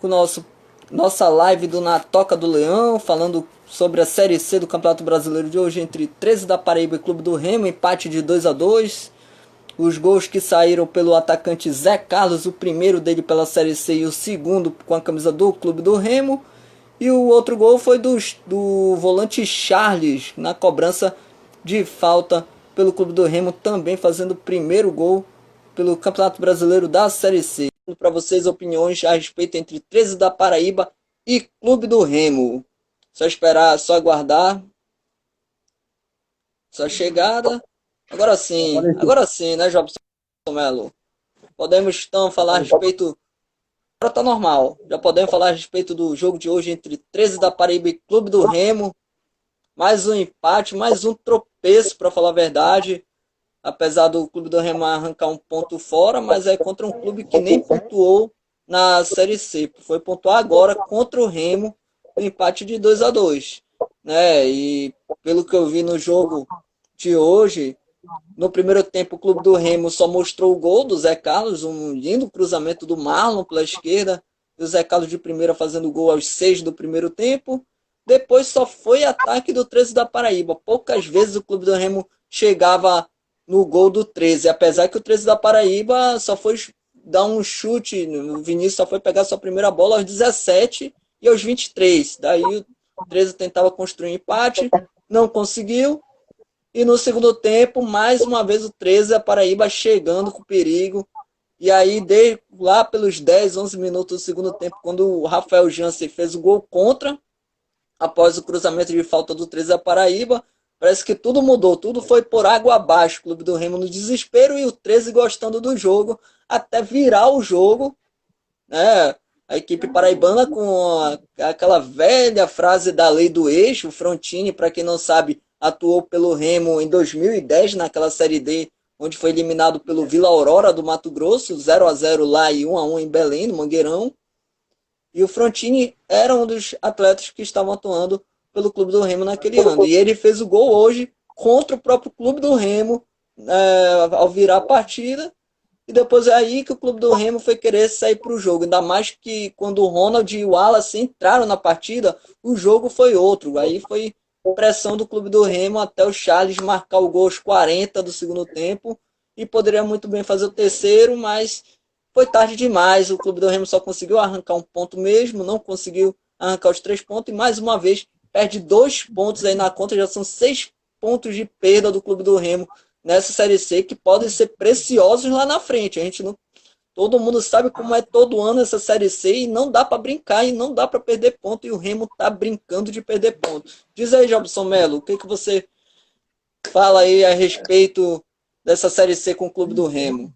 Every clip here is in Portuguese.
com nossa live do Na Toca do Leão, falando sobre a Série C do Campeonato Brasileiro de hoje entre 13 da Paraíba e Clube do Remo, empate de 2-2. Os gols que saíram pelo atacante Zé Carlos, o primeiro dele pela Série C e o segundo com a camisa do Clube do Remo. E o outro gol foi do volante Charles, na cobrança de falta pelo Clube do Remo, também fazendo o primeiro gol pelo Campeonato Brasileiro da Série C. Para vocês opiniões a respeito entre 13 da Paraíba e Clube do Remo. Só esperar, só aguardar. Sua chegada. Agora sim, né, Jobson Melo? Podemos então falar a respeito. Agora tá normal. Já podemos falar a respeito do jogo de hoje entre 13 da Paraíba e Clube do Remo. Mais um empate, mais um tropeço, para falar a verdade. Apesar do Clube do Remo arrancar um ponto fora, mas é contra um clube que nem pontuou na Série C. Foi pontuar agora contra o Remo, o empate de 2-2. Né? E pelo que eu vi no jogo de hoje, no primeiro tempo o Clube do Remo só mostrou o gol do Zé Carlos, um lindo cruzamento do Marlon pela esquerda, e o Zé Carlos de primeira fazendo gol aos 6 do primeiro tempo. Depois só foi ataque do 13 da Paraíba. Poucas vezes o Clube do Remo chegava no gol do 13, apesar que o 13 da Paraíba só foi dar um chute, o Vinícius só foi pegar sua primeira bola aos 17 e aos 23. Daí o 13 tentava construir um empate, não conseguiu. E no segundo tempo, mais uma vez o 13 da Paraíba chegando com perigo. E aí, lá pelos 10, 11 minutos do segundo tempo, quando o Rafael Jansen fez o gol contra, após o cruzamento de falta do 13 da Paraíba, parece que tudo mudou, tudo foi por água abaixo. O Clube do Remo no desespero e o 13 gostando do jogo, até virar o jogo, né? A equipe paraibana com aquela velha frase da lei do eixo. O Frontini, para quem não sabe, atuou pelo Remo em 2010 naquela Série D, onde foi eliminado pelo Vila Aurora do Mato Grosso, 0-0 lá e 1-1 em Belém, no Mangueirão. E o Frontini era um dos atletas que estavam atuando pelo Clube do Remo naquele ano. E ele fez o gol hoje contra o próprio Clube do Remo, ao virar a partida. E depois é aí que o Clube do Remo foi querer sair para o jogo. Ainda mais que quando o Ronald e o Wallace entraram na partida, o jogo foi outro. Aí foi pressão do Clube do Remo até o Charles marcar o gol aos 40 do segundo tempo. E poderia muito bem fazer o terceiro, mas foi tarde demais. O Clube do Remo só conseguiu arrancar um ponto mesmo, não conseguiu arrancar os 3 pontos. E mais uma vez perde 2 pontos aí na conta. Já são 6 pontos de perda do Clube do Remo nessa Série C, que podem ser preciosos lá na frente. A gente não, todo mundo sabe como é todo ano essa Série C e não dá para brincar e não dá para perder ponto, e o Remo tá brincando de perder ponto. Diz aí, Jobson Melo, o que você fala aí a respeito dessa Série C com o Clube do Remo?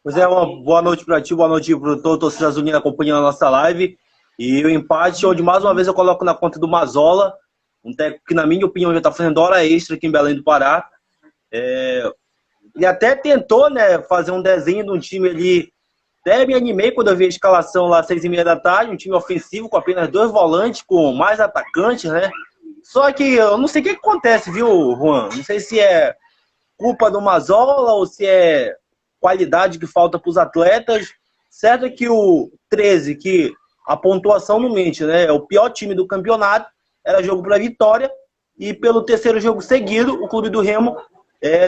Pois é, uma boa noite para ti, boa noite para todo o torcedor azulino acompanhando a nossa live. E o empate, onde mais uma vez eu coloco na conta do Mazola, um técnico que, na minha opinião, já está fazendo hora extra aqui em Belém do Pará. Ele até tentou, né, fazer um desenho de um time ali. Até me animei quando eu vi a escalação lá às 6h30 da tarde, um time ofensivo com apenas 2 volantes, com mais atacantes, né? Só que eu não sei o que acontece, viu, Juan? Não sei se é culpa do Mazola ou se é qualidade que falta para os atletas. Certo é que o 13, que a pontuação não mente, né? É o pior time do campeonato, era jogo para vitória, e pelo terceiro jogo seguido, o Clube do Remo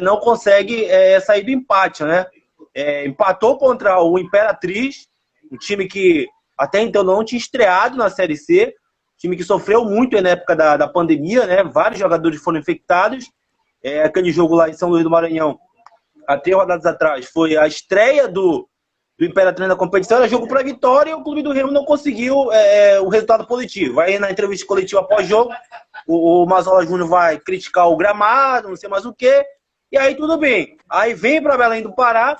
não consegue sair do empate, né? Empatou contra o Imperatriz, um time que até então não tinha estreado na Série C, time que sofreu muito na época da pandemia, né? Vários jogadores foram infectados. Aquele jogo lá em São Luís do Maranhão, há 3 rodadas atrás, foi a estreia do Imperatriz na competição, era jogo para vitória, e o Clube do Remo não conseguiu o resultado positivo. Aí na entrevista coletiva após-jogo, o Mazola Júnior vai criticar o gramado, não sei mais o quê, e aí tudo bem. Aí vem para Belém do Pará,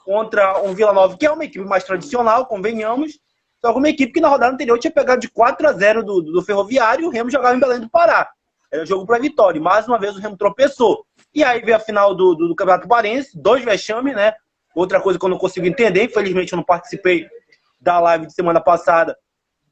contra um Vila Nova, que é uma equipe mais tradicional, convenhamos, só que uma equipe que na rodada anterior tinha pegado de 4-0 do Ferroviário, e o Remo jogava em Belém do Pará. Era jogo para vitória, e mais uma vez o Remo tropeçou. E aí veio a final do Campeonato Parense, 2 vexames, né? Outra coisa que eu não consigo entender, infelizmente eu não participei da live de semana passada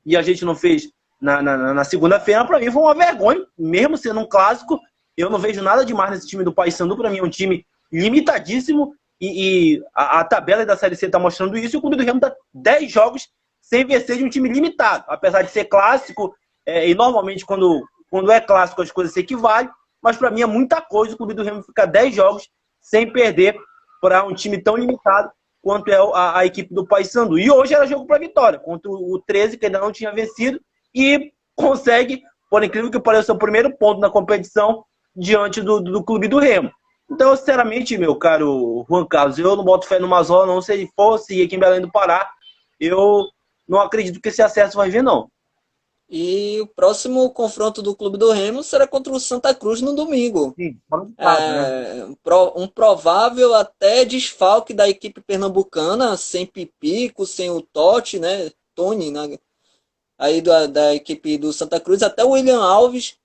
e a gente não fez na segunda-feira. Para mim foi uma vergonha, mesmo sendo um clássico. Eu não vejo nada demais nesse time do Paysandu. Para mim é um time limitadíssimo e a tabela da Série C está mostrando isso, e o Clube do Remo está 10 jogos sem vencer de um time limitado. Apesar de ser clássico, e normalmente quando é clássico as coisas se equivalem, mas para mim é muita coisa o Clube do Remo ficar 10 jogos sem perder para um time tão limitado quanto é a equipe do Paysandu. E hoje era jogo para vitória, contra o 13, que ainda não tinha vencido, e consegue, por incrível que pareça, o primeiro ponto na competição diante do Clube do Remo. Então, sinceramente, meu caro Juan Carlos, eu não boto fé no Mazola, não. Se ele fosse aqui em Belém do Pará, eu não acredito que esse acesso vai vir, não. E o próximo confronto do Clube do Remo será contra o Santa Cruz no domingo. Sim, fora do estado, né? Um provável até desfalque da equipe pernambucana, sem Pipico, sem o Totti, né? Tony, né? Aí da equipe do Santa Cruz, até o William Alves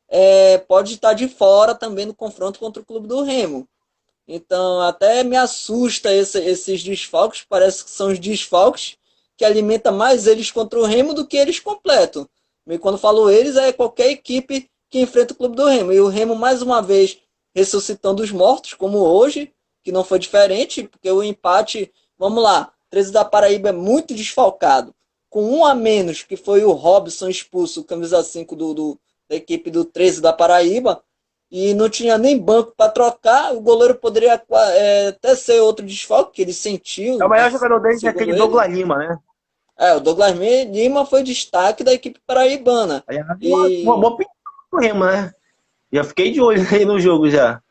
pode estar de fora também no confronto contra o Clube do Remo. Então, até me assusta esses desfalques, parece que são os desfalques que alimenta mais eles contra o Remo do que eles completam. E quando falo eles, é qualquer equipe que enfrenta o Clube do Remo. E o Remo, mais uma vez, ressuscitando os mortos, como hoje, que não foi diferente, porque o empate, vamos lá, 13 da Paraíba é muito desfalcado. Com um a menos, que foi o Robson expulso, camisa 5 da equipe do 13 da Paraíba, e não tinha nem banco para trocar, o goleiro poderia até ser outro desfalque, que ele sentiu. O maior jogador deles é aquele Douglas Lima, né? O Douglas Lima foi destaque da equipe paraibana. Aí uma boa pintura do Remo, né? Já fiquei de olho aí no jogo já.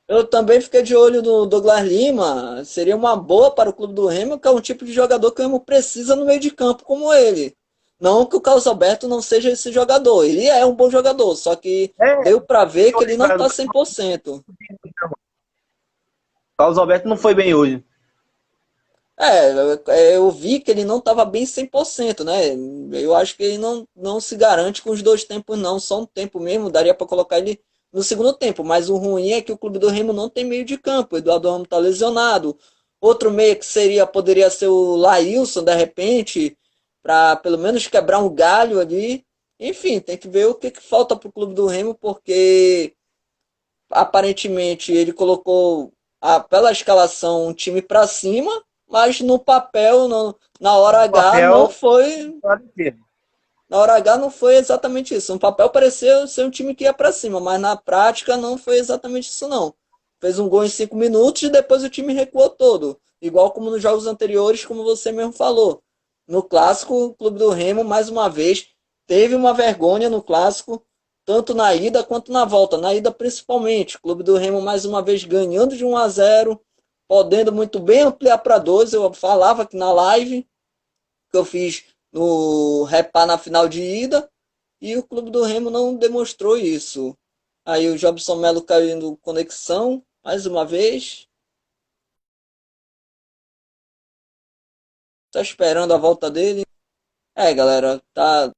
Eu também fiquei de olho no Douglas Lima. Seria uma boa para o Clube do Remo, que é um tipo de jogador que o Remo precisa no meio de campo como ele. Não que o Carlos Alberto não seja esse jogador. Ele é um bom jogador, só que deu para ver que ele não está 100%. Carlos Alberto não foi bem hoje. Eu vi que ele não estava bem 100%, né? Eu acho que ele não se garante com os dois tempos, não. Só um tempo mesmo, daria para colocar ele no segundo tempo. Mas o ruim é que o Clube do Remo não tem meio de campo. O Eduardo Ramos está lesionado. Outro meio que poderia ser o Laílson, de repente, para pelo menos quebrar um galho ali. Enfim, tem que ver o que falta para o Clube do Remo, porque aparentemente ele colocou pela escalação um time para cima, mas no papel, na hora H, não foi. Na hora H não foi exatamente isso. No papel pareceu ser um time que ia para cima, mas na prática não foi exatamente isso, não. Fez um gol em 5 minutos e depois o time recuou todo. Igual como nos jogos anteriores, como você mesmo falou. No clássico, o Clube do Remo, mais uma vez, teve uma vergonha no clássico, tanto na ida quanto na volta. Na ida, principalmente. O Clube do Remo, mais uma vez, ganhando de 1-0, podendo muito bem ampliar para 2. Eu falava aqui na live que eu fiz no Repá na final de ida, e o Clube do Remo não demonstrou isso. Aí o Jobson Melo caindo conexão, mais uma vez. Tá esperando a volta dele. Galera, tá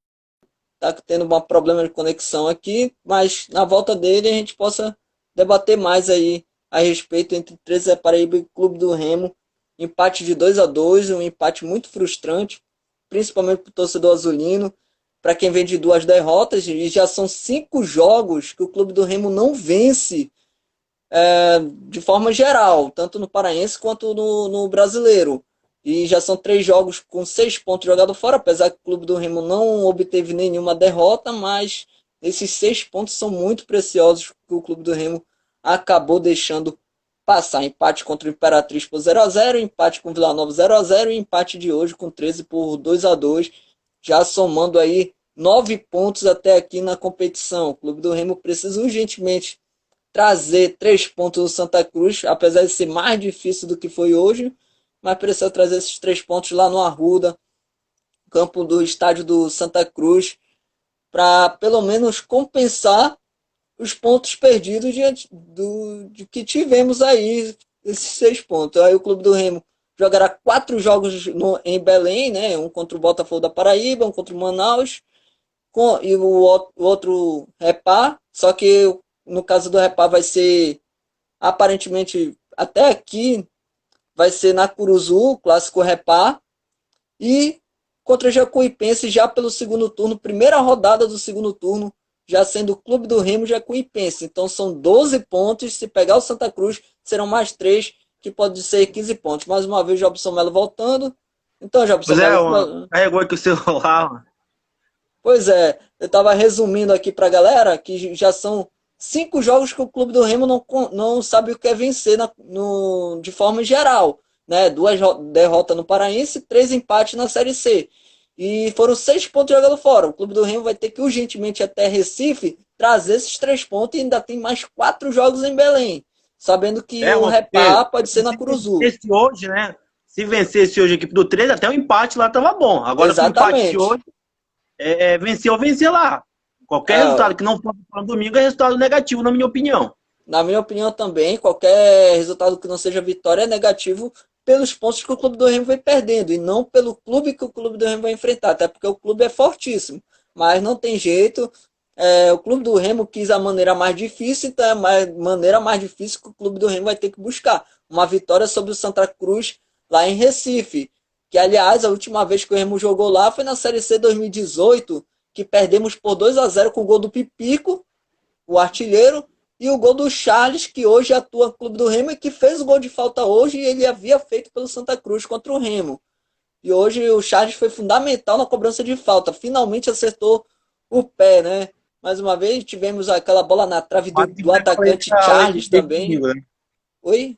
tendo um problema de conexão aqui, mas na volta dele a gente possa debater mais aí a respeito entre 13 Paraíba e Clube do Remo. Empate de 2-2, um empate muito frustrante, principalmente para o torcedor azulino, para quem vem de 2 derrotas, e já são 5 jogos que o Clube do Remo não vence de forma geral, tanto no paraense quanto no brasileiro. E já são 3 jogos com 6 pontos jogados fora, apesar que o Clube do Remo não obteve nenhuma derrota, mas esses 6 pontos são muito preciosos que o Clube do Remo acabou deixando passar. Empate contra o Imperatriz por 0-0, empate com o Vila Nova 0-0 e empate de hoje com 13 por 2-2, já somando aí 9 pontos até aqui na competição. O Clube do Remo precisa urgentemente trazer 3 pontos do Santa Cruz, apesar de ser mais difícil do que foi hoje, mas precisa trazer esses 3 pontos lá no Arruda, campo do estádio do Santa Cruz, para pelo menos compensar os pontos perdidos de que tivemos aí, esses 6 pontos. Aí o Clube do Remo jogará 4 jogos em Belém, né? Um contra o Botafogo da Paraíba, um contra o Manaus, e o outro Repá, só que no caso do Repá vai ser, aparentemente, até aqui, vai ser na Curuzu, clássico Repá, e contra o Jacuipense já pelo segundo turno, primeira rodada do segundo turno, já sendo o Clube do Remo Jacuipense. Então são 12 pontos, se pegar o Santa Cruz, serão mais 3, que pode ser 15 pontos. Mais uma vez, Jobson Melo voltando. Então, Jobson Pois é, Melo. carregou aqui o celular, mano. Pois é, eu estava resumindo aqui para a galera que já são 5 jogos que o clube do Remo não sabe o que é vencer de forma geral. Né? 2 derrotas no Paraense, 3 empates na Série C. E foram 6 pontos jogados fora. O clube do Remo vai ter que urgentemente até Recife trazer esses 3 pontos e ainda tem mais 4 jogos em Belém. Sabendo que o Mano, repá pode ser na se Curuzu. vencesse hoje, né? Se vencesse hoje a equipe do 13, até o empate lá tava bom. Agora com o empate de Exatamente. hoje, vencer ou vencer lá. Qualquer É, resultado que não for no domingo é resultado negativo, na minha opinião. na minha opinião também, qualquer resultado que não seja vitória é negativo pelos pontos que o Clube do Remo vai perdendo e não pelo clube que o Clube do Remo vai enfrentar, até porque o clube é fortíssimo, mas não tem jeito. O Clube do Remo quis a maneira mais difícil, então é a maneira mais difícil que o Clube do Remo vai ter que buscar. Uma vitória sobre o Santa Cruz lá em Recife, que aliás a última vez que o Remo jogou lá foi na Série C 2018, que perdemos por 2-0 com o gol do Pipico, o artilheiro, e o gol do Charles, que hoje atua no Clube do Remo e que fez o gol de falta hoje e ele havia feito pelo Santa Cruz contra o Remo. E hoje o Charles foi fundamental na cobrança de falta. Finalmente acertou o pé, né? Mais uma vez tivemos aquela bola na trave Tomara que do atacante prevaleça a lei do Charles ex também. domingo, né? Oi?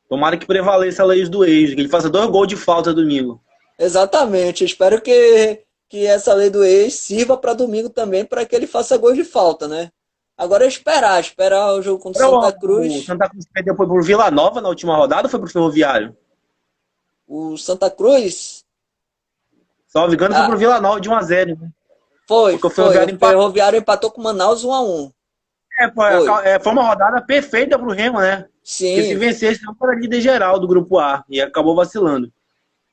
Tomara que prevaleça a lei do ex, que ele faça 2 gols de falta domingo. Exatamente. Espero que essa lei do ex sirva para domingo também, para que ele faça gol de falta, né? Agora é esperar o jogo contra o Santa O Cruz. Santa Cruz perdeu foi pro Vila Nova na última rodada ou foi pro Ferroviário? O Santa Cruz. Salvo engano, foi pro Ah, Vila Nova de 1-0, né? foi, Porque o foi. O Ferroviário empatou. Ferroviário empatou com o Manaus 1-1. Foi. Foi uma rodada perfeita pro Remo, né? Porque se Sim. vencesse, não era líder geral do grupo A. E acabou vacilando.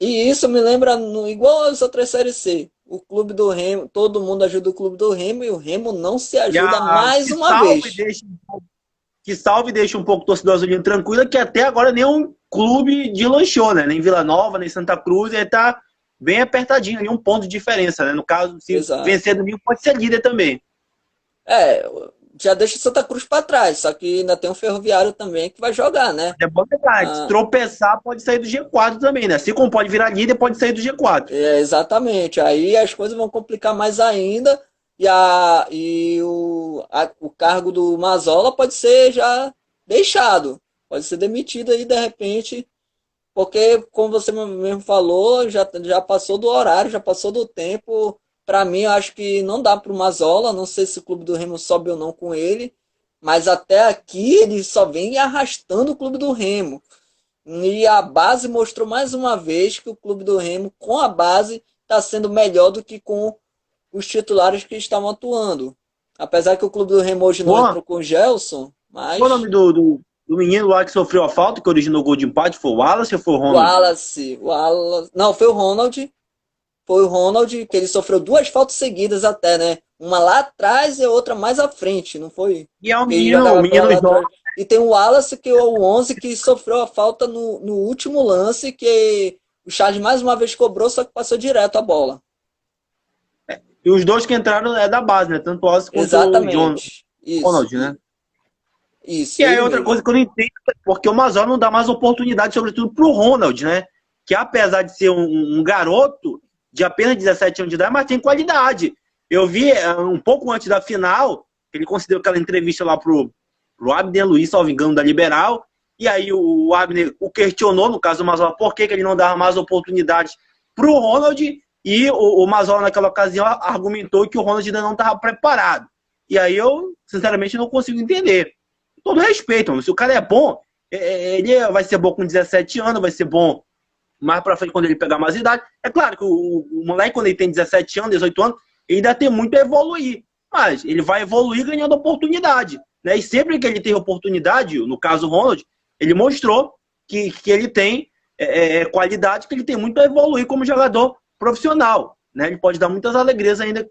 E isso me lembra igual as outras séries C. O clube do Remo, todo mundo ajuda o clube do Remo e o Remo não se E ajuda mais uma vez. que salve e deixa um pouco o torcedor azulino tranquilo, que até agora nenhum clube deslanchou, né? Nem Vila Nova, nem Santa Cruz, ele tá bem apertadinho ali, um ponto de diferença, né? No caso, se Exato. vencer domingo, pode ser líder também. É, já deixa o Santa Cruz para trás, só que ainda tem um Ferroviário também que vai jogar, né? É bom lembrar, se Ah, tropeçar, pode sair do G4 também, né? Assim como pode virar líder, pode sair do G4. exatamente. Aí as coisas vão complicar mais ainda o cargo do Mazola pode ser já deixado, pode ser demitido aí de repente, porque como você mesmo falou, já passou do horário, já passou do tempo. Para mim, eu acho que não dá para o Mazola, não sei se o clube do Remo sobe ou não com ele, mas até aqui ele só vem arrastando o clube do Remo. E a base mostrou mais uma vez que o clube do Remo, com a base, está sendo melhor do que com os titulares que estavam atuando. Apesar que o clube do Remo hoje não Bom, entrou com o Gelson, qual o nome mas do menino lá que sofreu a falta, que originou o gol de empate? Foi o Wallace ou foi o Ronald? Não, foi o Ronald. Foi o Ronald, que ele sofreu 2 faltas seguidas até, né? Uma lá atrás e outra mais à frente, não foi? E é Que ele o jogava pela menino jovem. lateral. E tem o Wallace, que é o 11, que sofreu a falta no último lance, que o Charles mais uma vez cobrou, só que passou direto a bola. E os dois que entraram é da base, né? Tanto o Wallace quanto o Exatamente. Isso, Ronald, né? isso, E aí ele outra mesmo. coisa que eu não entendo é porque o Mazola não dá mais oportunidade, sobretudo pro Ronald, né? Que apesar de ser um garoto de apenas 17 anos de idade, mas tem qualidade. Eu vi um pouco antes da final, ele concedeu aquela entrevista lá pro Abner Luiz, salvo engano, da Liberal, e aí o Abner o questionou, no caso do Mazola, por que ele não dava mais oportunidades pro Ronald, e o Mazola naquela ocasião argumentou que o Ronald ainda não estava preparado. E aí eu, sinceramente, não consigo entender. Todo respeito, mano. Se o cara é bom, ele vai ser bom com 17 anos, vai ser bom mais pra frente quando ele pegar mais idade. É claro que o moleque, quando ele tem 17 anos, 18 anos, ele ainda tem muito a evoluir. Mas ele vai evoluir ganhando oportunidade. Né? E sempre que ele tem oportunidade, no caso o Ronald, ele mostrou que ele tem qualidade, que ele tem muito a evoluir como jogador profissional. Né? Ele pode dar muitas alegrias ainda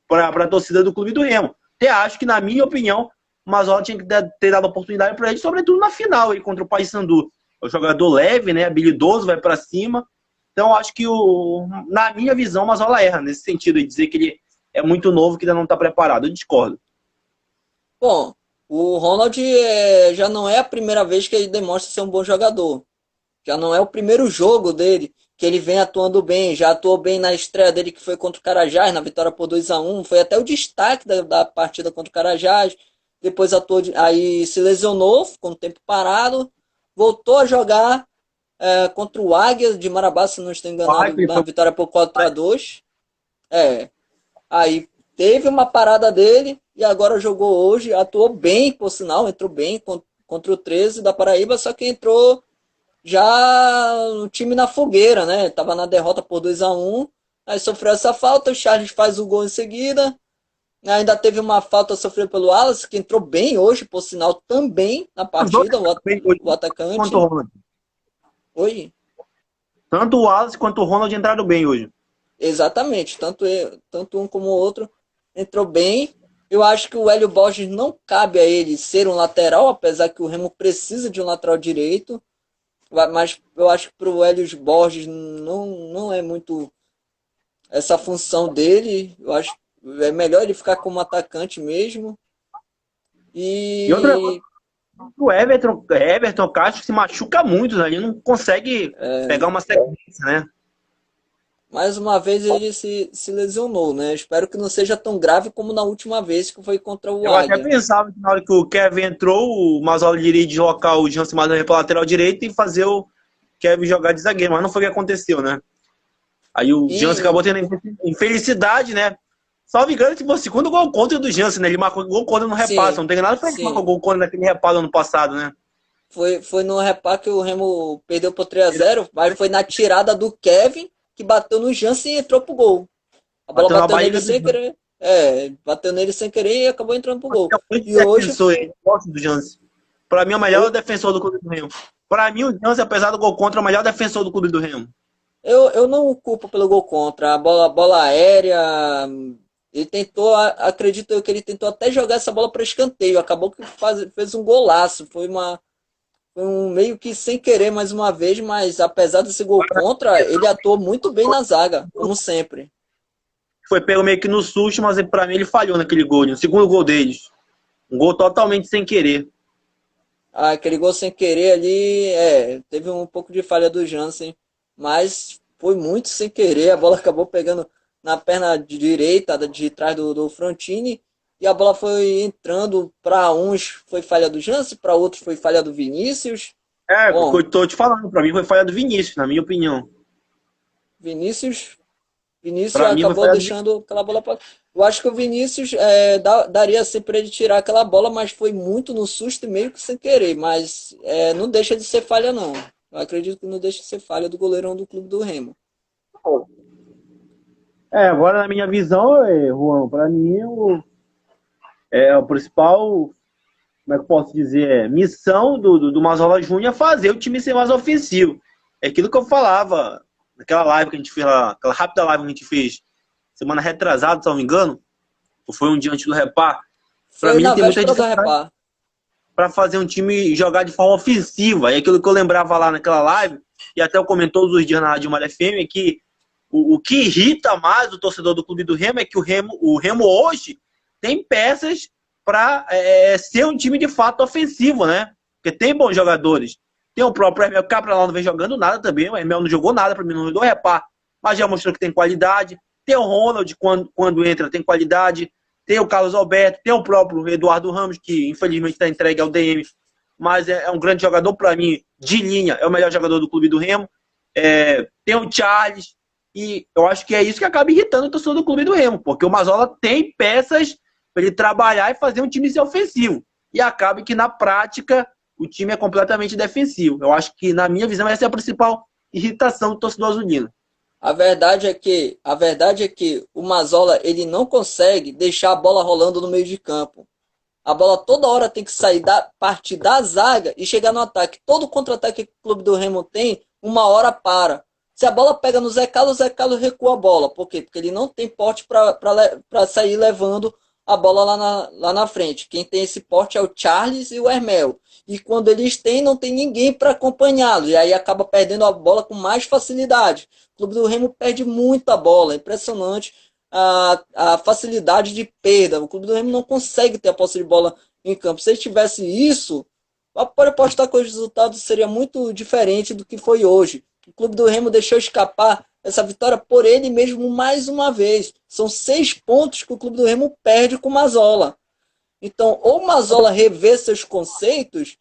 para a torcida do Clube do Remo. Até acho que, na minha opinião, o Mazola tinha que ter dado oportunidade para ele, sobretudo na final aí, contra o Paysandu. É um jogador leve, né, habilidoso, vai para cima. Então, acho que, na minha visão, o Mazola erra nesse sentido, de dizer que ele é muito novo, que ainda não está preparado. Eu discordo. Bom, O Ronald já não é a primeira vez que ele demonstra ser um bom jogador. Já não é o primeiro jogo dele que ele vem atuando bem. Já atuou bem na estreia dele que foi contra o Carajás, na vitória por 2-1. Foi até o destaque da partida contra o Carajás. Depois atuou, aí se lesionou, ficou um tempo parado. Voltou a jogar contra o Águia de Marabá, se não estou Vai, enganado, que ele na foi vitória por 4-2. É, aí teve uma parada dele e agora jogou hoje, atuou bem, por sinal, entrou bem contra o 13 da Paraíba, só que entrou já o time na fogueira, né? Tava na derrota por 2-1, aí sofreu essa falta, o Charles faz o gol em seguida. Ainda teve uma falta sofrida pelo Wallace, que entrou bem hoje, por sinal, também na os dois partida, bem hoje, o quanto o atacante. Ronald. Oi? Tanto o Wallace quanto o Ronald entraram bem hoje. Exatamente, tanto um como o outro entrou bem. Eu acho que o Hélio Borges não cabe a ele ser um lateral, apesar que o Remo precisa de um lateral direito. Mas eu acho que para o Hélio Borges não é muito essa função dele. Eu acho que é melhor ele ficar como atacante mesmo. E outra coisa, E o Everton Castro se machuca muito, né? Ele não consegue pegar uma sequência, né? mais uma vez ele se lesionou, né? Espero que não seja tão grave como na última vez que foi contra o Eu até Águia. pensava que na hora que o Kevin entrou, o Mazola iria deslocar o Jansen Madureira para lateral direito e fazer o Kevin jogar de zagueiro, mas não foi o que aconteceu, né? Aí o Jansen E acabou tendo infelicidade, né? Salvo engano, tipo, o segundo gol contra do Jansen, né? Ele marcou gol contra no repasse. sim, Não tem nada pra ele marcar sim. gol contra naquele repasse ano passado, né? Foi no repar que o Remo perdeu por 3-0, mas foi na tirada do Kevin, que bateu no Jansen e entrou pro gol. A bola Bateu na bateu nele barriga do sem Jansen. querer. Bateu nele sem querer e acabou entrando pro gol. É muito E hoje, defensor, ele gosta do Jansen. Pra mim, é o melhor defensor do clube do Remo. Pra mim, o Jansen, apesar do gol contra, é o melhor defensor do clube do Remo. eu não o culpo pelo gol contra. A bola aérea. Ele tentou, acredito eu que ele tentou até jogar essa bola para escanteio. Acabou que fez um golaço. Foi um meio que sem querer mais uma vez, mas apesar desse gol contra, ele atuou muito bem na zaga, como sempre. Foi pego meio que no susto, mas pra mim ele falhou naquele gol, no segundo gol deles. Um gol totalmente sem querer. Aquele gol sem querer ali, teve um pouco de falha do Jansen, mas foi muito sem querer. A bola acabou pegando na perna direita, de trás do Frontini, e a bola foi entrando para uns foi falha do Jansen, para outros foi falha do Vinícius. É, o que Bom, eu tô te falando, pra mim foi falha do Vinícius, na minha opinião. Vinícius Vinícius Pra mim foi acabou falha do Vinícius. deixando aquela bola para. Eu acho que o Vinícius daria assim para ele tirar aquela bola, mas foi muito no susto e meio que sem querer. Mas não deixa de ser falha, não. Eu acredito que não deixa de ser falha do goleirão do clube do Remo. É, agora na minha visão, Juan, pra mim o principal, como é que eu posso dizer, missão do Mazola Júnior é fazer o time ser mais ofensivo. É aquilo que eu falava naquela live que a gente fez lá, aquela rápida live que a gente fez semana retrasada, se não me engano, ou foi um dia antes do Repar. Pra Foi mim na tem muita véspera do dificuldade repar. para fazer um time jogar de forma ofensiva. É aquilo que eu lembrava lá naquela live, e até eu comento todos os dias na Rádio Malha FM, é que o que irrita mais o torcedor do clube do Remo é que o Remo hoje tem peças para ser um time de fato ofensivo, né? Porque tem bons jogadores. Tem o próprio Hermel Cabral, não vem jogando nada também. O Hermel não jogou nada para mim, não deu repar, mas já mostrou que tem qualidade. Tem o Ronald, quando entra, tem qualidade. Tem o Carlos Alberto, tem o próprio Eduardo Ramos, que infelizmente está entregue ao DM, mas é um grande jogador para mim, de linha, é o melhor jogador do clube do Remo. Tem o Charles, e eu acho que é isso que acaba irritando o torcedor do clube do Remo, porque o Mazola tem peças para ele trabalhar e fazer um time ser ofensivo. E acaba que na prática o time é completamente defensivo. Eu acho que, na minha visão, essa é a principal irritação do torcedor azulino. A verdade é que o Mazola ele não consegue deixar a bola rolando no meio de campo. A bola toda hora tem que sair partir da zaga e chegar no ataque. Todo contra-ataque que o clube do Remo tem, uma hora para. Se a bola pega no Zé Carlos, o Zé Carlos recua a bola. Por quê? Porque ele não tem porte para sair levando a bola lá na frente. Quem tem esse porte é o Charles e o Hermel. E quando eles têm, não tem ninguém para acompanhá-lo. E aí acaba perdendo a bola com mais facilidade. O clube do Remo perde muita bola. É impressionante a facilidade de perda. O clube do Remo não consegue ter a posse de bola em campo. Se ele tivesse isso, pode apostar que o resultado seria muito diferente do que foi hoje. O Clube do Remo deixou escapar essa vitória por ele mesmo mais uma vez. São 6 pontos que o Clube do Remo perde com o Mazola. Então, ou o Mazola rever seus conceitos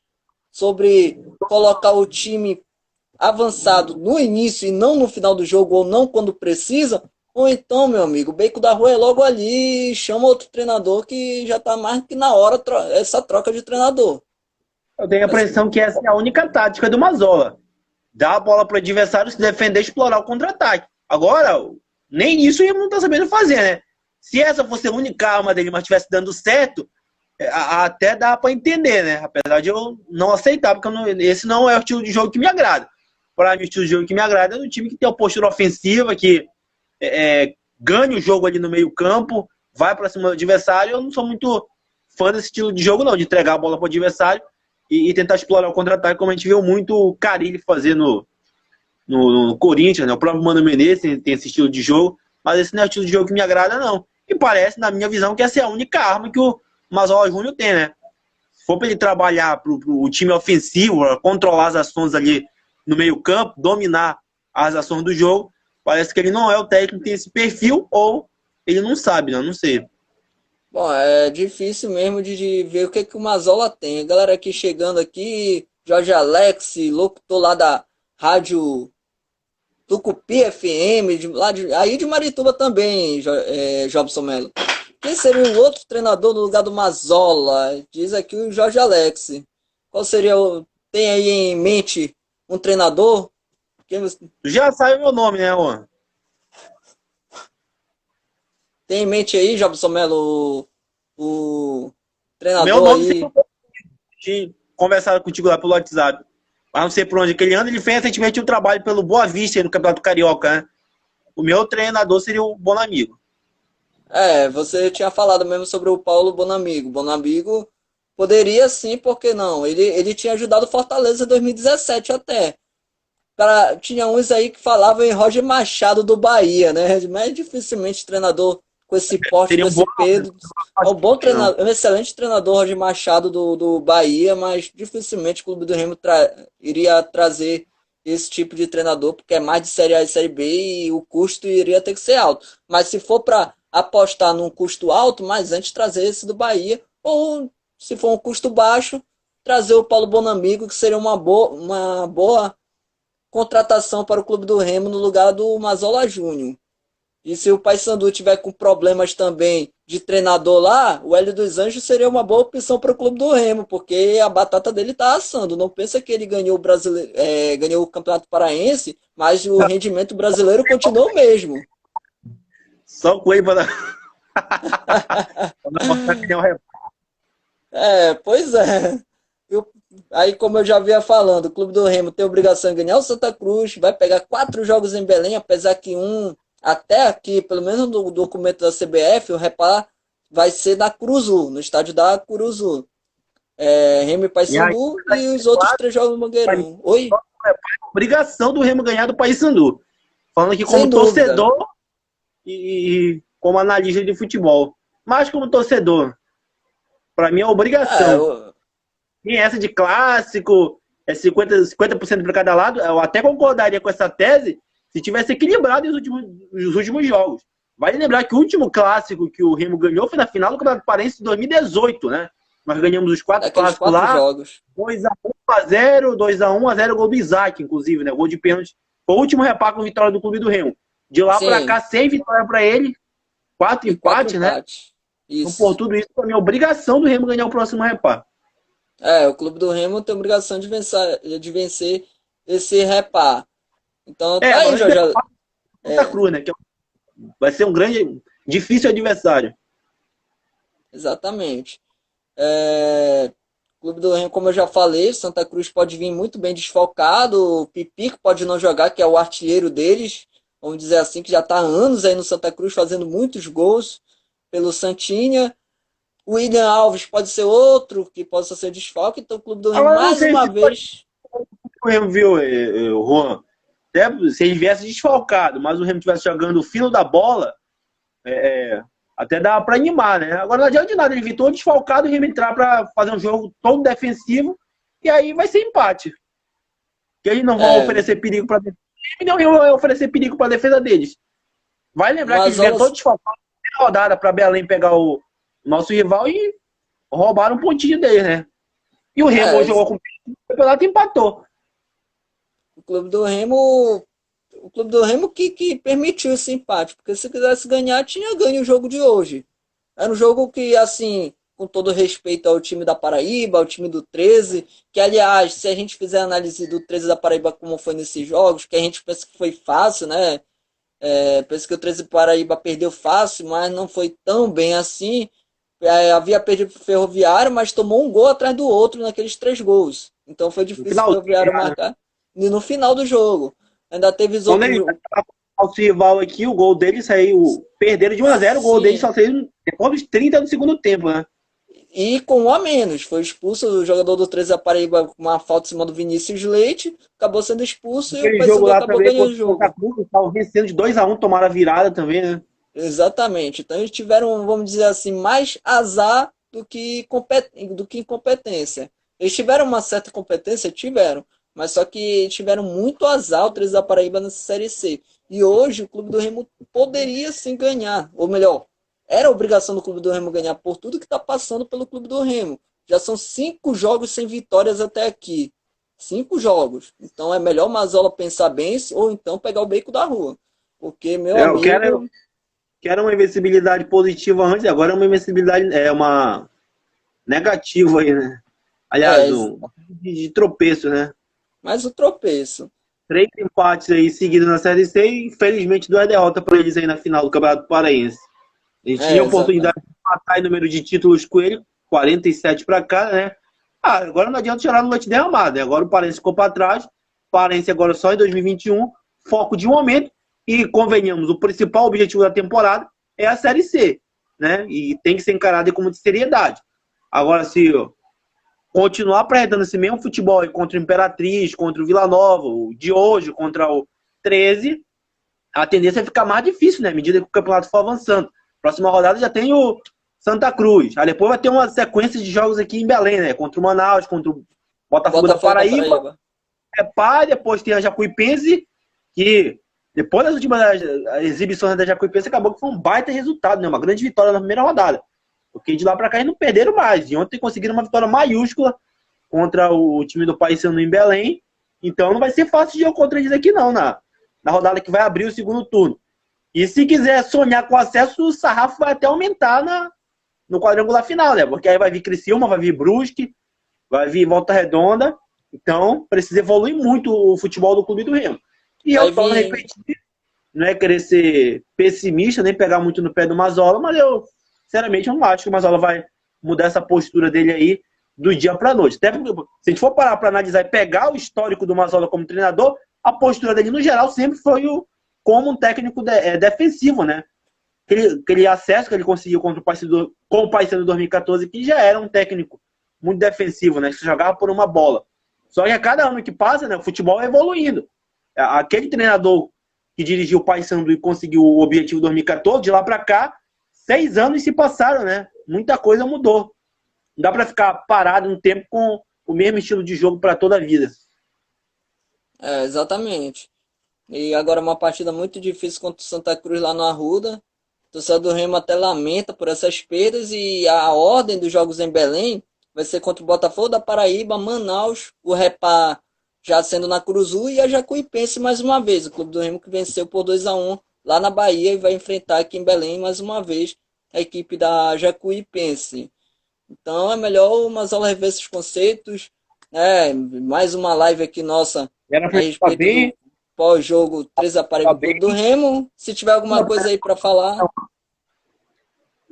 sobre colocar o time avançado no início e não no final do jogo, ou não quando precisa, ou então, meu amigo, o beco da rua é logo ali, chama outro treinador que já está mais que na hora essa troca de treinador. Eu tenho a impressão que essa é a única tática do Mazola. Dar a bola para o adversário, se defender, explorar o contra-ataque. Agora, nem isso ele não está sabendo fazer, né? Se essa fosse a única arma dele, mas estivesse dando certo, até dá para entender, né? Apesar de eu não aceitar, porque esse não é o estilo de jogo que me agrada. Para mim, o estilo de jogo que me agrada é do time que tem uma postura ofensiva, que ganha o jogo ali no meio campo, vai para cima do adversário. Eu não sou muito fã desse estilo de jogo, não, de entregar a bola para o adversário e tentar explorar o contra-ataque, como a gente viu muito o Carille fazer no Corinthians, né? O próprio Mano Menezes tem esse estilo de jogo, mas esse não é o estilo de jogo que me agrada, não. E parece, na minha visão, que essa é a única arma que o Mazola Júnior tem, né? Se for para ele trabalhar para o time ofensivo, controlar as ações ali no meio campo, dominar as ações do jogo, parece que ele não é o técnico que tem esse perfil, ou ele não sabe, né? Eu não sei. Bom, é difícil mesmo de ver o que o Mazola tem. A galera aqui chegando aqui, Jorge Alex, locutor lá da rádio Tucupi FM, aí de Marituba também, Jobson Melo. Quem seria o outro treinador no lugar do Mazola? Diz aqui o Jorge Alex. Qual seria tem aí em mente um treinador? Já sabe o meu nome, né, Juan? Tem em mente aí, Jobson Melo, o treinador meu nome aí? De conversar contigo lá pelo WhatsApp. Mas não sei por onde aquele ano. Ele fez recentemente um trabalho pelo Boa Vista no Campeonato Carioca, né? O meu treinador seria o Bonamigo. Você tinha falado mesmo sobre o Paulo Bonamigo. Bonamigo poderia sim, por que não? Ele tinha ajudado o Fortaleza em 2017 até. Tinha uns aí que falavam em Roger Machado do Bahia, né? Mas dificilmente treinador com esse porte, Seria com um bom. esse peso. É um bom treinador, um excelente treinador, Roger Machado do Bahia, mas dificilmente o Clube do Remo iria trazer esse tipo de treinador, porque é mais de Série A e Série B e o custo iria ter que ser alto. Mas se for para apostar num custo alto, mas antes trazer esse do Bahia, ou se for um custo baixo, trazer o Paulo Bonamigo, que seria uma boa contratação para o Clube do Remo no lugar do Mazola Júnior. E se o Paysandu tiver com problemas também de treinador lá, o Hélio dos Anjos seria uma boa opção para o Clube do Remo, porque a batata dele está assando. Não pensa que ele ganhou ganhou o Campeonato Paraense, mas o rendimento brasileiro continua o mesmo. Só com ele para mostrar que tem um repórter. Pois é. Aí, como eu já vinha falando, o Clube do Remo tem a obrigação de ganhar o Santa Cruz, vai pegar 4 jogos em Belém, apesar que até aqui, pelo menos no documento da CBF, o Repá vai ser na Curuzu, no estádio da Curuzu. Remo e Paysandu e os outros 3 jogos no Mangueirão. Oi? Obrigação do Remo ganhar do Paysandu. Falando aqui como Sem dúvida. torcedor e como analista de futebol. Mas como torcedor, para mim é obrigação. Tem essa de clássico, 50% para cada lado. Eu até concordaria com essa tese se tivesse equilibrado os últimos jogos. Vale lembrar que o último clássico que o Remo ganhou foi na final do Campeonato Paraense de 2018, né? Nós ganhamos os 4 clássicos lá. Jogos. 2x1, 1x0, 2x1, 1x0, gol do Isaac, inclusive, né? Gol de pênalti. Foi o último repá com vitória do Clube do Remo. De lá para cá, 6 vitórias para ele, 4 empates, né? Isso. Então, por tudo isso, para mim, é obrigação do Remo ganhar o próximo repá. O Clube do Remo tem a obrigação de vencer esse repá. Então, tá aí, Jorge. Santa Cruz, né? Que vai ser um grande, difícil adversário. Exatamente. Clube do Remo, como eu já falei, Santa Cruz pode vir muito bem desfalcado, o Pipico pode não jogar, que é o artilheiro deles, vamos dizer assim, que já está há anos aí no Santa Cruz fazendo muitos gols pelo Santinha. O William Alves pode ser outro que possa ser desfalque, então o Clube do Remo mais uma vez... O Remo viu, Juan, até se ele viesse desfalcado, mas o Remo estivesse jogando o fino da bola, Até dá para animar, né? Agora não adianta de nada, ele vir todo desfalcado e entrar para fazer um jogo todo defensivo e aí vai ser empate. Que eles não vão É, oferecer perigo para defesa e não vão oferecer perigo para defesa deles. Vai lembrar que eles vieram Mazola, todo desfalcado na rodada para Belém pegar o nosso rival e roubaram um pontinho deles, né? E o Remo é, hoje jogou com o campeonato e empatou. o Clube do Remo, o Clube do Remo que permitiu esse empate, porque se quisesse ganhar, tinha ganho o jogo de hoje. Era um jogo que, assim, com todo respeito ao time da Paraíba, ao time do 13, que, aliás, se a gente fizer análise do 13 da Paraíba como foi nesses jogos, que a gente pensa que foi fácil, né? Pensa que o 13 Paraíba perdeu fácil, mas não foi tão bem assim. Havia perdido para o Ferroviário, mas tomou um gol atrás do outro naqueles 3 gols. Então foi No difícil o final, Ferroviário marcar. E no final do jogo. Ainda teve os quando outros. ele o rival aqui, o gol dele saiu. Perderam de 1-0, o gol dele Sim. só saiu depois dos 30 do segundo tempo, né? E com um a menos. Foi expulso o jogador do 13 da Paraíba com uma falta em cima do Vinícius Leite. Acabou sendo expulso e o Aquele jogo Paysandu lá acabou também ganhando o contra o Santa jogo. Cruz, eles estavam vencendo de 2-1, tomaram a virada também, né? Exatamente. Então eles tiveram, vamos dizer assim, mais azar do que incompetência. Eles tiveram uma certa competência? Tiveram. Mas só que tiveram muito azar o 13 da Paraíba nessa Série C. E hoje o Clube do Remo poderia sim ganhar. Ou melhor, era obrigação do Clube do Remo ganhar por tudo que está passando pelo Clube do Remo. Já são 5 jogos sem vitórias até aqui. 5 jogos. Então é melhor o Mazola pensar bem ou então pegar o beco da rua. Porque, meu Eu quero, amigo, quero uma invencibilidade positiva antes, agora é uma invencibilidade, uma negativa aí, né? Aliás, é de tropeço, né? mais o tropeço. 3 empates aí seguidos na Série C e infelizmente 2 derrotas para eles aí na final do Campeonato Paraense. A gente tinha a Exatamente. oportunidade de matar em número de títulos com ele, 47 para cá, né? Agora não adianta chorar no leite derramado, né? Agora o Paraense ficou para trás, o Paraense agora só em 2021, foco de momento, e convenhamos, o principal objetivo da temporada é a Série C, né? E tem que ser encarado com muita seriedade. Agora, se continuar apresentando esse mesmo futebol aí contra o Imperatriz, contra o Vila Nova, o de hoje, contra o 13, a tendência é ficar mais difícil, né? À medida que o campeonato for avançando. Próxima rodada já tem o Santa Cruz. Aí depois vai ter uma sequência de jogos aqui em Belém, né? Contra o Manaus, contra o Botafogo da Botafogo da Paraíba. Paraíba. Depois tem a Jacuipense, que depois das últimas exibições da Jacuipense acabou que foi um baita resultado, né? Uma grande vitória na primeira rodada. Porque de lá pra cá eles não perderam mais. E ontem conseguiram uma vitória maiúscula contra o time do Paysandu em Belém. Então não vai ser fácil de eu contra eles aqui não, na rodada que vai abrir o segundo turno. E se quiser sonhar com acesso, o sarrafo vai até aumentar no quadrangular final, né? Porque aí vai vir Criciúma, vai vir Brusque, vai vir Volta Redonda. Então, precisa evoluir muito o futebol do Clube do Remo. E Vai eu torno a vir. repetir, não é querer ser pessimista, nem pegar muito no pé do Mazola, mas eu, sinceramente, eu não acho que o Mazola vai mudar essa postura dele aí do dia para a noite. Até porque, se a gente for parar para analisar e pegar o histórico do Mazola como treinador, a postura dele, no geral, sempre foi como um técnico defensivo, né? Aquele acesso que ele conseguiu contra com o Paysandu em 2014, que já era um técnico muito defensivo, né? Que jogava por uma bola. Só que a cada ano que passa, né, o futebol é evoluindo. Aquele treinador que dirigiu o Paysandu e conseguiu o objetivo em 2014, de lá para cá, 6 anos se passaram, né? Muita coisa mudou. Não dá para ficar parado um tempo com o mesmo estilo de jogo para toda a vida. Exatamente. E agora uma partida muito difícil contra o Santa Cruz lá no Arruda. O torcedor do Remo até lamenta por essas perdas e a ordem dos jogos em Belém vai ser contra o Botafogo da Paraíba, Manaus, o Repá já sendo na Curuzu e a Jacuipense mais uma vez. O Clube do Remo que venceu por 2-1 lá na Bahia e vai enfrentar aqui em Belém mais uma vez a equipe da Jacuipense. Então é melhor o Mazola rever esses conceitos. Mais uma live aqui nossa Era a para estar respeito do bem, pós-jogo 3 tá aparelho do bem. Clube do Remo. Se tiver alguma coisa aí para falar,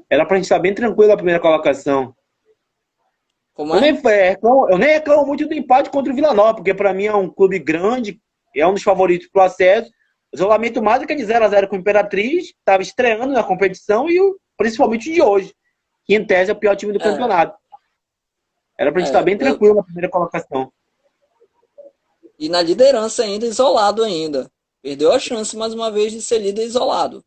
Era para a gente estar bem tranquilo a primeira colocação. como Eu é? nem reclamo muito do empate contra o Vila Nova, porque para mim é um clube grande, é um dos favoritos para o acesso. Isolamento mais do que de 0-0 com o Imperatriz, estava estreando na competição e principalmente o de hoje, que em tese é o pior time do É, campeonato. Era para a gente estar é, bem tranquilo na primeira colocação. e na liderança ainda, isolado ainda. Perdeu a chance mais uma vez de ser líder isolado.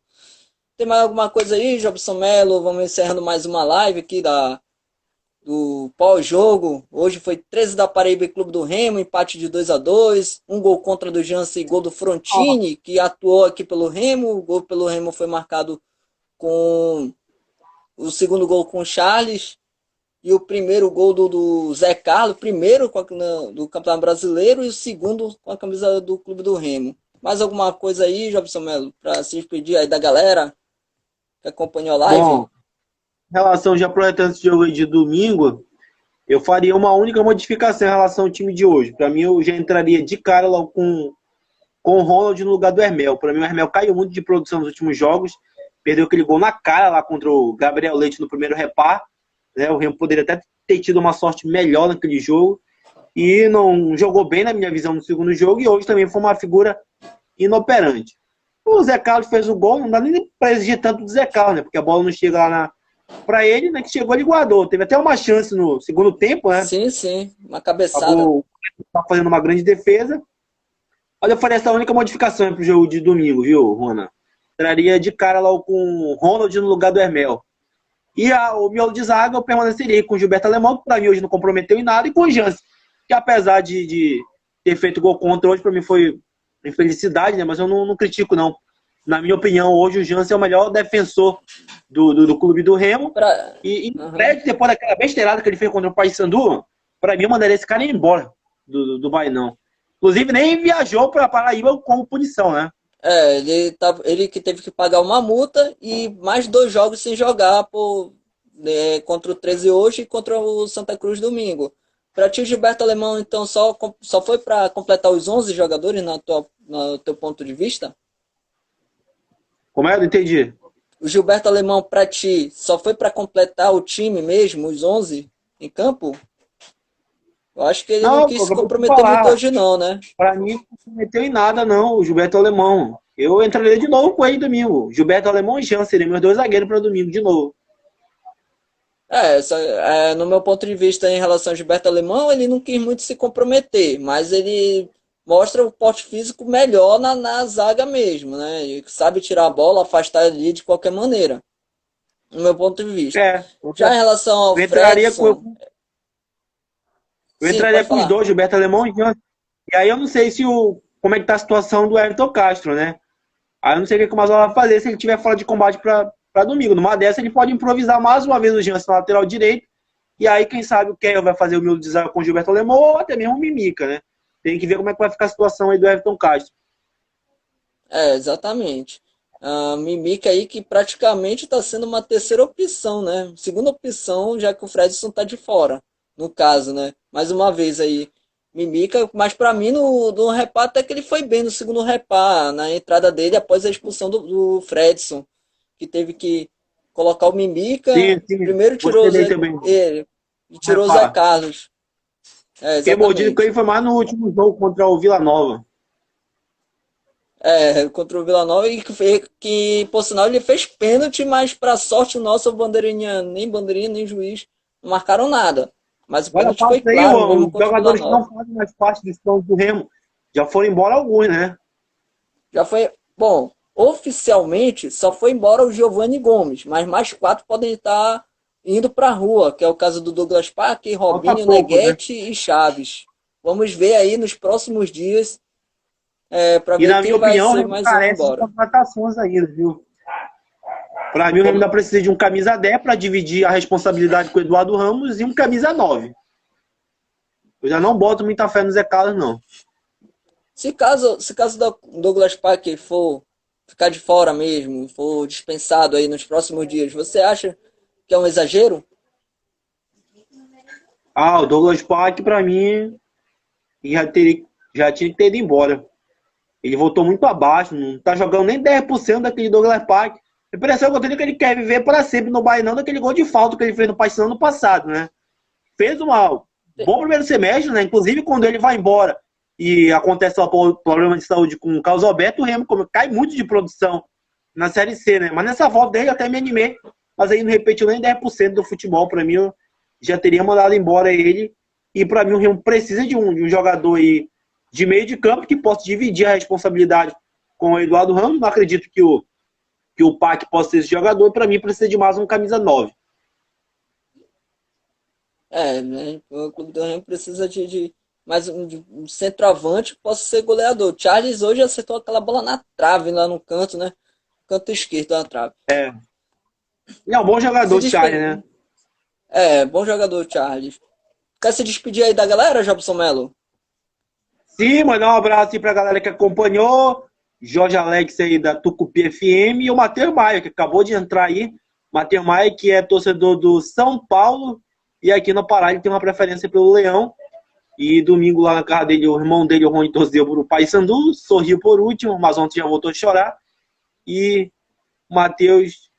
Tem mais alguma coisa aí, Jobson Melo? Vamos encerrando mais uma live aqui do pós-jogo. Hoje foi 13 da Paraíba e Clube do Remo, empate de 2-2, um gol contra do Jansen e gol do Frontini, que atuou aqui pelo Remo. O gol pelo Remo foi marcado com o segundo gol com o Charles e o primeiro gol do Zé Carlos, primeiro do Campeonato Brasileiro e o segundo com a camisa do Clube do Remo. Mais alguma coisa aí, Jobson Melo, para se despedir aí da galera que acompanhou a live? Bom, em relação já aproveitando esse jogo aí de domingo, eu faria uma única modificação em relação ao time de hoje. Para mim, eu já entraria de cara logo com o Ronald no lugar do Hermel. Para mim, o Hermel caiu muito de produção nos últimos jogos. Perdeu aquele gol na cara lá contra o Gabriel Leite no primeiro repar. Né? O Remo poderia até ter tido uma sorte melhor naquele jogo. E não jogou bem, na minha visão, no segundo jogo. E hoje também foi uma figura inoperante. O Zé Carlos fez o gol. Não dá nem para exigir tanto do Zé Carlos, né? Porque a bola não chega lá para ele, né? Que chegou, ele guardou. Teve até uma chance no segundo tempo, né? Sim. Uma cabeçada. Acabou fazendo uma grande defesa. Olha, eu faria essa única modificação para o jogo de domingo, viu, Rona? Traria de cara lá com o Ronald no lugar do Hermel. E o miolo de zaga eu permaneceria com o Gilberto Alemão, que para mim hoje não comprometeu em nada, e com o Jansen, que apesar de ter feito gol contra hoje, para mim foi infelicidade, né? Mas eu não critico, não. Na minha opinião, hoje o Jansen é o melhor defensor do clube do Remo. E Fred, depois daquela besteirada que ele fez contra o Paysandu, para mim eu mandaria esse cara ir embora do Bainão. Inclusive, nem viajou para Paraíba como punição, né? Ele que teve que pagar uma multa e mais 2 jogos sem jogar contra o 13 hoje e contra o Santa Cruz domingo. Para ti, o Gilberto Alemão, então, só foi para completar os 11 jogadores no teu ponto de vista? Como é? Não entendi. O Gilberto Alemão, para ti, só foi para completar o time mesmo, os 11 em campo? Eu acho que ele não quis se comprometer muito hoje não, né? Para mim, não se comprometeu em nada, não, o Gilberto Alemão. Eu entraria de novo com ele domingo. Gilberto Alemão e Jean seriam meus 2 zagueiros para domingo, de novo. No meu ponto de vista em relação ao Gilberto Alemão, ele não quis muito se comprometer, mas ele mostra o porte físico melhor na zaga mesmo, né? Ele sabe tirar a bola, afastar ali de qualquer maneira. No meu ponto de vista. Já em relação ao Fredson... Eu entraria com os dois, Gilberto Alemão e Jean. E aí eu não sei como é que tá a situação do Everton Castro, né? Aí eu não sei o que o Mazola vai fazer se ele tiver fora de combate para domingo. Numa dessa ele pode improvisar mais uma vez o Jansen na lateral direito. E aí quem sabe o Keio vai fazer o miolo de zaga com o Gilberto Alemão ou até mesmo o Mimica, né? Tem que ver como é que vai ficar a situação aí do Everton Castro. Exatamente. A Mimica aí que praticamente está sendo uma terceira opção, né? Segunda opção, já que o Fredson está de fora, no caso, né? Mais uma vez aí, Mimica, mas para mim no repá até que ele foi bem no segundo repá, na entrada dele após a expulsão do Fredson, que teve que colocar o Mimica, sim. Primeiro tirou o Zé Carlos. Quem mordido com ele foi mais no último jogo contra o Vila Nova. Contra o Vila Nova, e que por sinal ele fez pênalti, mas para sorte nossa, nem bandeirinha, nem juiz não marcaram nada. Mas o pênalti foi claro. Os jogadores que não fazem mais parte dos planos do Remo já foram embora alguns, né? Já foi. Bom, oficialmente só foi embora o Giovanni Gomes, mas mais 4 podem estar indo para a rua, que é o caso do Douglas Parque, Robinho, Neguete, né? E Chaves. Vamos ver aí nos próximos dias para ver quem vai ser mais um embora. Contratações ainda, viu? Para mim, o Remo ainda precisa de um camisa 10 para dividir a responsabilidade com o Eduardo Ramos e um camisa 9. Eu já não boto muita fé no Zé Carlos, não. Se caso do Douglas Parque for ficar de fora mesmo, for dispensado aí nos próximos dias, você acha que é um exagero? O Douglas Parque, para mim, já tinha que ter ido embora. Ele voltou muito abaixo, não tá jogando nem 10% daquele Douglas Parque. A impressão que eu tenho é que ele quer viver para sempre no Bainão daquele gol de falta que ele fez no Paysandu no passado, né? Fez um bom primeiro semestre, né? Inclusive quando ele vai embora e acontece o problema de saúde com o Carlos Alberto, o Remo cai muito de produção na Série C, né? Mas nessa volta dele até me animei, mas aí não repetiu nem 10% do futebol. Para mim, eu já teria mandado embora ele. E para mim o Remo precisa de um jogador aí de meio de campo que possa dividir a responsabilidade com o Eduardo Ramos. Não acredito que o que o Pac possa ser esse jogador, para mim precisa de mais um camisa 9. Né? O Clube do Remo precisa de mais de um centroavante que possa ser goleador. Charles hoje acertou aquela bola na trave, lá no canto, né? Canto esquerdo da trave. E é um bom jogador, Charlie, né? Bom jogador, Charles. Quer se despedir aí da galera, Jobson Melo? Sim, mandar um abraço aí pra galera que acompanhou. Jorge Alex aí da Tucupi FM e o Matheus Maia, que acabou de entrar aí. Matheus Maia, que é torcedor do São Paulo e aqui no Pará ele tem uma preferência pelo Leão. E domingo lá na casa dele, o irmão dele, o Rony, torceu pro Paysandu, sorriu por último, mas ontem já voltou a chorar. E o Matheus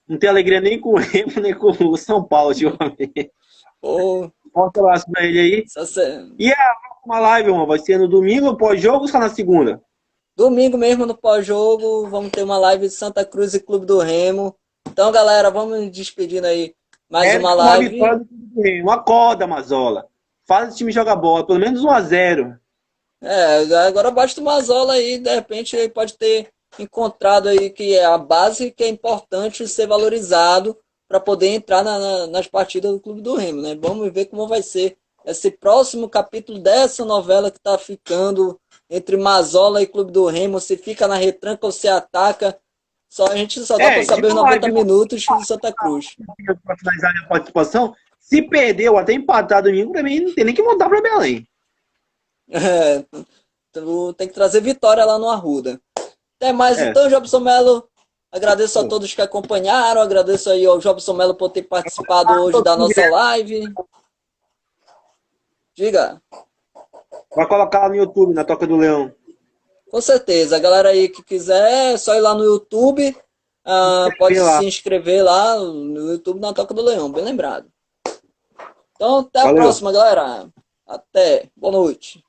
não tem alegria nem com o Remo, nem com o São Paulo, ultimamente. Forte abraço pra ele aí. E a próxima live, irmão, vai ser no domingo, pós-jogo ou só na segunda? Domingo mesmo no pós-jogo, vamos ter uma live de Santa Cruz e Clube do Remo. Então, galera, vamos nos despedindo aí. Mais uma live. Acorda, Mazola. Faz o time jogar bola, pelo menos 1-0. Agora basta o Mazola aí, de repente ele pode ter encontrado aí que é a base que é importante ser valorizado para poder entrar nas partidas do Clube do Remo, né? Vamos ver como vai ser esse próximo capítulo dessa novela que está ficando entre Mazola e Clube do Remo, se fica na retranca ou se ataca. A gente só dá para saber os 90 minutos de Santa Cruz. Para finalizar a participação, se perder ou até empatar domingo, para mim não tem nem que montar para Belém. Tem que trazer vitória lá no Arruda. Até mais então, Jobson Melo. Agradeço a todos que acompanharam. Agradeço aí ao Jobson Melo por ter participado hoje da nossa live. Diga. Vai colocar lá no YouTube, na Toca do Leão. Com certeza. A galera aí que quiser, é só ir lá no YouTube. Pode se inscrever lá no YouTube na Toca do Leão. Bem lembrado. Então, até a próxima, galera. Até. Boa noite.